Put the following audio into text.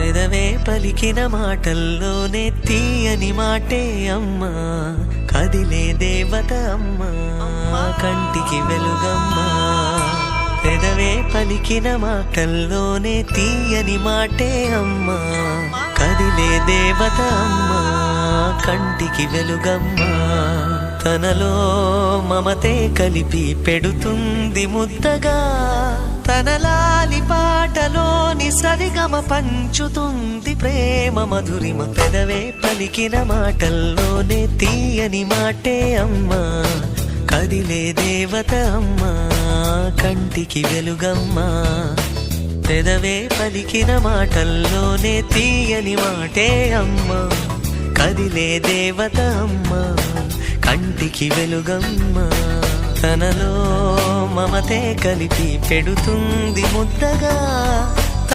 పెదవే పలికిన మాటల్లోనే తీయని మాటే అమ్మా, కదిలే దేవత అమ్మా, కంటికి వెలుగమ్మా. పెదవే పలికిన మాటల్లోనే తీయని మాటే అమ్మా, కదిలే దేవత అమ్మా, కంటికి వెలుగమ్మా. తనలో మమతే కలిపి పెడుతుంది ముద్దగా, తన లాలి పాటలోని సరిగమ పంచుతుంది ప్రేమ మధురిమ. పెదవే పలికిన మాటల్లోనే తీయని మాటే అమ్మా, కదిలే దేవత అమ్మా, కంటికి వెలుగమ్మా. పెదవే పలికిన మాటల్లోనే తీయని మాటే అమ్మా, కదిలే దేవత అమ్మా, కంటికి వెలుగమ్మా. తనలో మమతే కలిపి పెడుతుంది ముద్దగా,